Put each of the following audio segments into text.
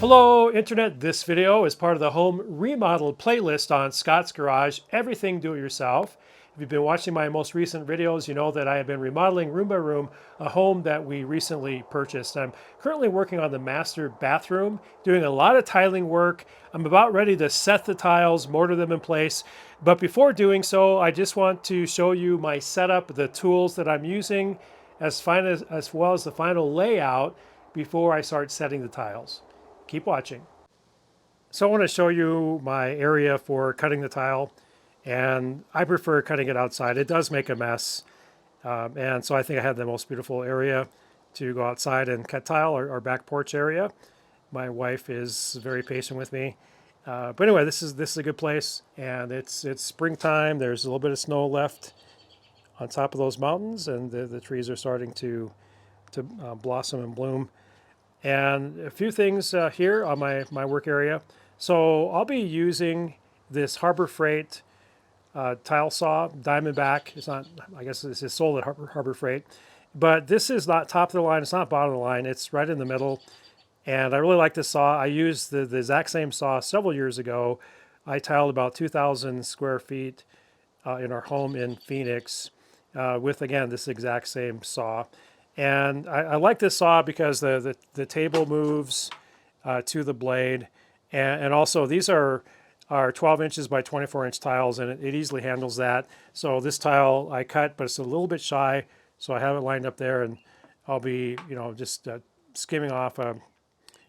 Hello Internet, this video is part of the home remodel playlist on Scott's Garage, everything do-it-yourself. If you've been watching my most recent videos, you know that I have been remodeling room by room a home that we recently purchased. I'm currently working on the master bathroom, doing a lot of tiling work. I'm about ready to set the tiles, mortar them in place. But before doing so, I just want to show you my setup, the tools that I'm using, as well as the final layout before I start setting the tiles. Keep watching. So I want to show you my area for cutting the tile, and I prefer cutting it outside. It does make a mess, and so I think I have the most beautiful area to go outside and cut tile, our back porch area. My wife is very patient with me. But anyway, this is a good place, and it's springtime. There's a little bit of snow left on top of those mountains, and the trees are starting to blossom and bloom. And a few things here on my work area. So I'll be using this Harbor Freight tile saw, Diamondback. It's not, I guess this is sold at Harbor Freight. But this is not top of the line, it's not bottom of the line, it's right in the middle. And I really like this saw. I used the exact same saw several years ago. I tiled about 2,000 square feet in our home in Phoenix with, again, this exact same saw. And I like this saw because the table moves to the blade. And also these are 12 inches by 24 inch tiles, and it easily handles that. So this tile I cut, but it's a little bit shy. So I have it lined up there, and I'll be, just skimming off a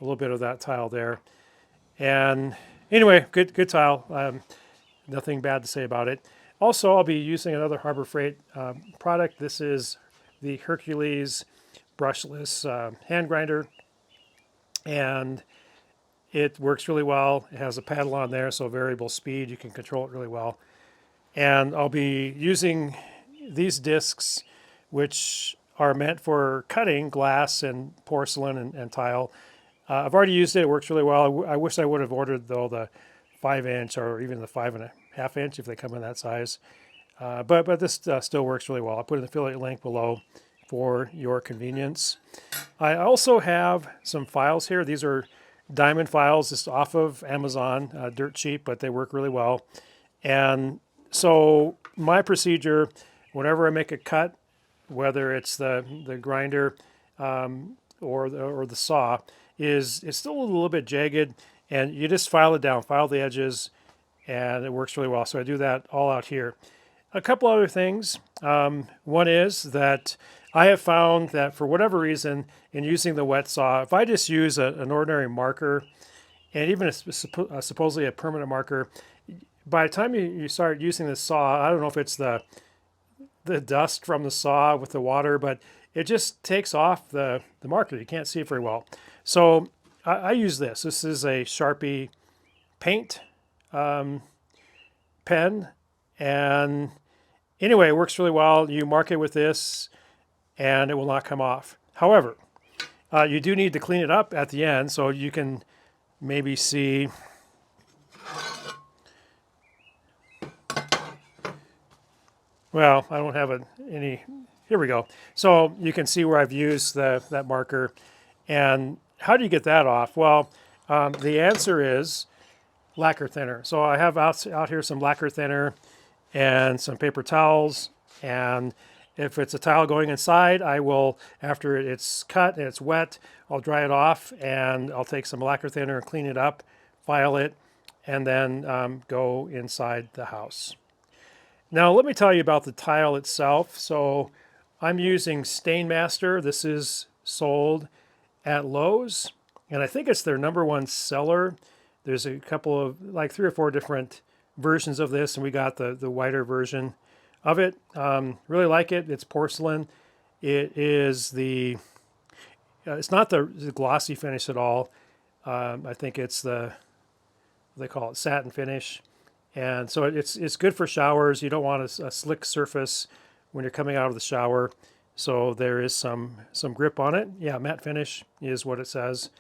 little bit of that tile there. And anyway, good tile. Nothing bad to say about it. Also, I'll be using another Harbor Freight product. This is the Hercules brushless hand grinder, and it works really well. It has a paddle on there, so variable speed, you can control it really well. And I'll be using these discs, which are meant for cutting glass and porcelain and tile. I've already used it. It works really well. I wish I would have ordered, though, the 5-inch or even the 5.5 inch if they come in that size. But this still works really well. I'll put an affiliate link below for your convenience. I also have some files here. These are diamond files just off of Amazon, dirt cheap, but they work really well. And so my procedure, whenever I make a cut, whether it's the grinder or the saw, is it's still a little bit jagged, and you just file it down, file the edges, and it works really well. So I do that all out here. A couple other things. One is that I have found that for whatever reason, in using the wet saw, if I just use an ordinary marker, and even supposedly a permanent marker, by the time you start using the saw, I don't know if it's the dust from the saw with the water, but it just takes off the marker. You can't see it very well. So I use this. This is a Sharpie paint pen. And anyway, it works really well. You mark it with this, and it will not come off. However, you do need to clean it up at the end, so you can maybe see. Well, I don't have any. Here we go. So you can see where I've used that marker. And how do you get that off? Well, the answer is lacquer thinner. So I have out here some lacquer thinner and some paper towels, and if it's a tile going inside, I will, after it's cut and it's wet, I'll dry it off, and I'll take some lacquer thinner and clean it up, file it, and then go inside the house. Now let me tell you about the tile itself. So I'm using Stainmaster. This is sold at Lowe's, and I think it's their #1 seller. There's a couple of, like 3 or 4 different versions of this, and we got the whiter version of it. Really like it. It's porcelain. It is it's not the glossy finish at all. I think it's they call it satin finish. And so it's good for showers. You don't want a slick surface when you're coming out of the shower. So there is some grip on it. Yeah, matte finish is what it says.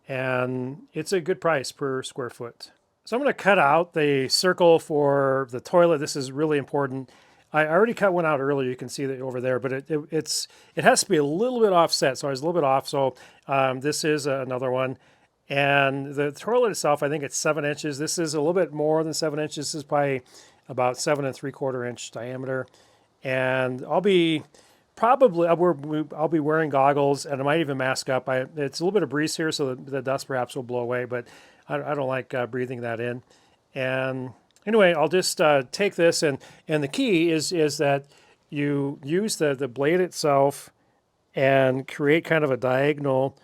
And it's a good price per square foot. So I'm going to cut out the circle for the toilet. This is really important. I already cut one out earlier. You can see that over there, but it has to be a little bit offset. So I was a little bit off. So this is another one. And the toilet itself, I think it's 7 inches. This is a little bit more than 7 inches. This is probably about 7 3/4 inch diameter. And I'll be wearing goggles, and I might even mask up. It's a little bit of breeze here, so the dust perhaps will blow away, but I don't like breathing that in. And anyway, I'll just take this, and the key is that you use the blade itself and create kind of a diagonal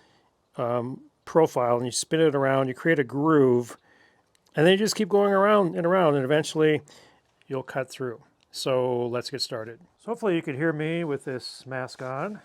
profile, and you spin it around, you create a groove, and then you just keep going around, and eventually you'll cut through. So let's get started. So hopefully you can hear me with this mask on.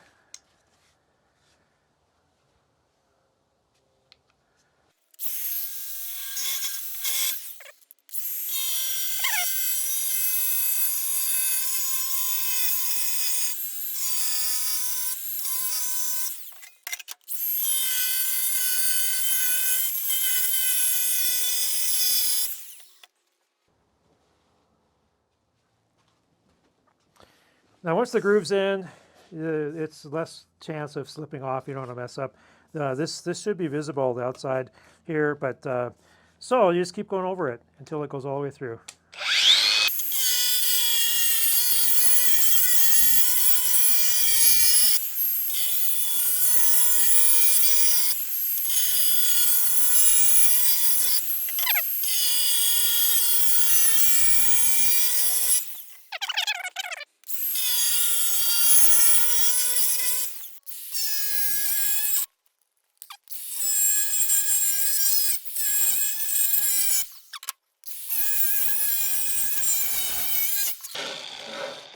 Now once the groove's in, it's less chance of slipping off. You don't want to mess up. This should be visible the outside here, but so you just keep going over it until it goes all the way through.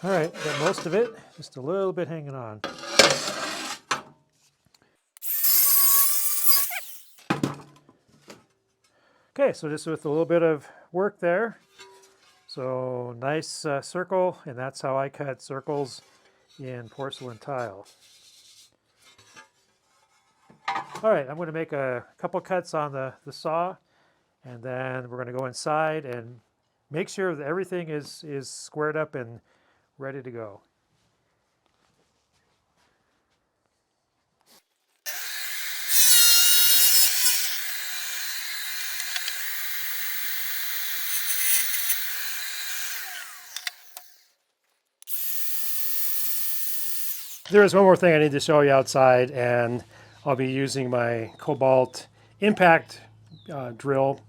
All right, got most of it, just a little bit hanging on. Okay, so just with a little bit of work there. So nice circle, and that's how I cut circles in porcelain tile. All right, I'm going to make a couple cuts on the saw, and then we're going to go inside and make sure that everything is squared up and ready to go. There is one more thing I need to show you outside, and I'll be using my Cobalt Impact drill,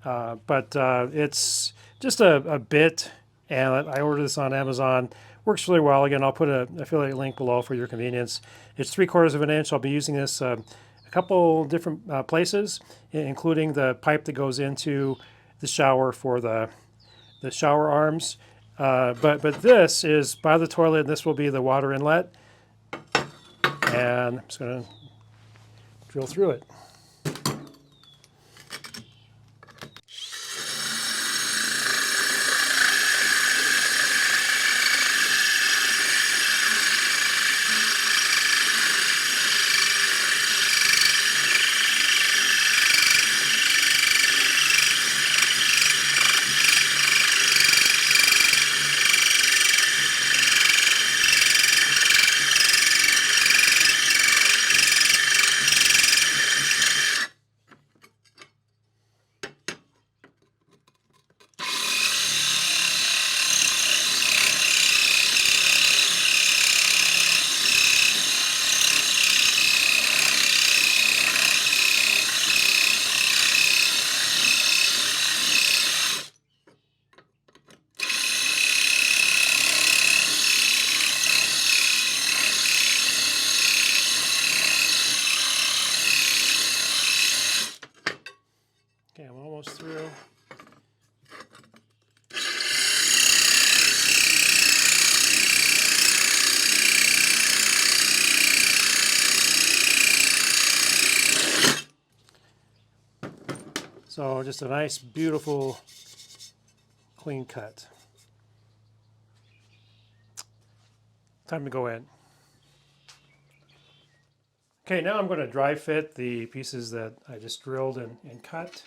but it's just a bit, and I ordered this on Amazon. Works really well. Again, I'll put an affiliate link below for your convenience. It's 3/4 of an inch. I'll be using this a couple different places, including the pipe that goes into the shower for the shower arms. But this is by the toilet, and this will be the water inlet. And I'm just going to drill through it. Okay, I'm almost through. So just a nice, beautiful, clean cut. Time to go in. Okay, now I'm going to dry fit the pieces that I just drilled and cut,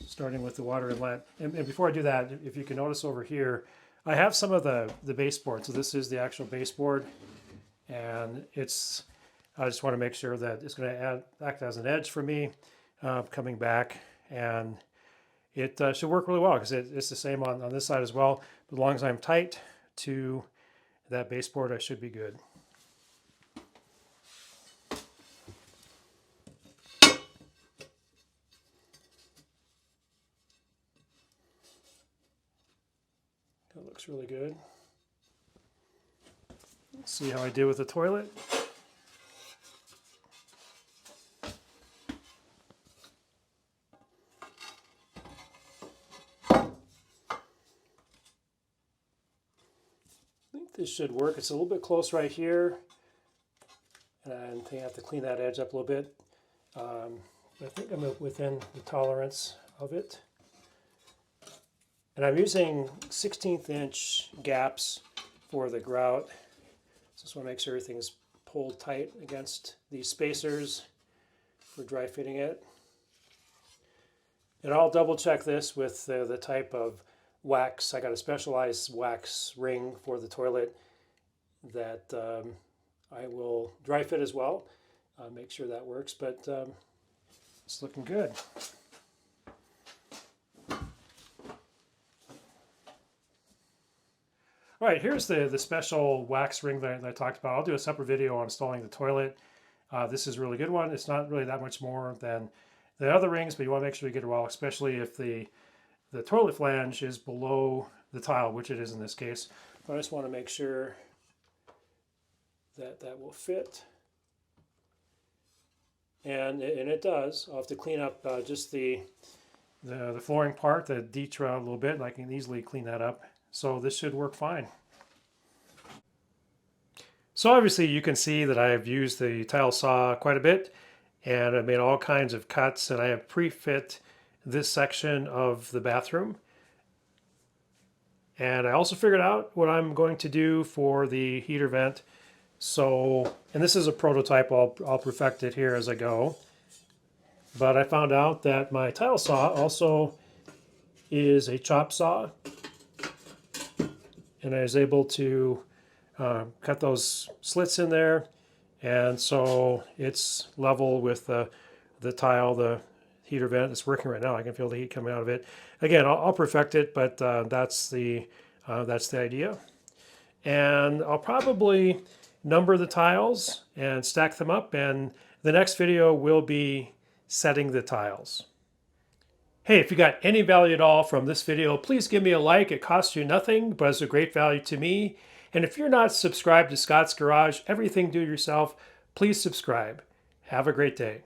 starting with the water inlet. And before I do that, if you can notice over here, I have some of the baseboard. So this is the actual baseboard, and I just want to make sure that it's going to act as an edge for me. coming back, and it should work really well because it's the same on this side as well. But as long as I'm tight to that baseboard, I should be good. That looks really good. Let's see how I did with the toilet. I think this should work. It's a little bit close right here, and I think I have to clean that edge up a little bit. I think I'm within the tolerance of it. And I'm using 16th inch gaps for the grout. So just want to make sure everything's pulled tight against these spacers for dry fitting it. And I'll double check this with the type of wax. I got a specialized wax ring for the toilet that I will dry fit as well. Make sure that works, but it's looking good. All right, here's the special wax ring that I talked about. I'll do a separate video on installing the toilet. This is a really good one. It's not really that much more than the other rings, but you want to make sure you get it well, especially if the toilet flange is below the tile, which it is in this case. But I just want to make sure that that will fit. And it does. I'll have to clean up just the flooring part, the detra a little bit, and I can easily clean that up. So this should work fine. So obviously you can see that I've used the tile saw quite a bit, and I've made all kinds of cuts, and I have pre-fit this section of the bathroom. And I also figured out what I'm going to do for the heater vent. So, and this is a prototype, I'll perfect it here as I go. But I found out that my tile saw also is a chop saw. And I was able to cut those slits in there, and so it's level with the tile, the heater vent. It's working right now. I can feel the heat coming out of it. Again, I'll perfect it, but that's the idea. And I'll probably number the tiles and stack them up, and the next video will be setting the tiles. Hey, if you got any value at all from this video, please give me a like. It costs you nothing, but it's a great value to me. And if you're not subscribed to Scott's Garage, everything do-it-yourself, please subscribe. Have a great day.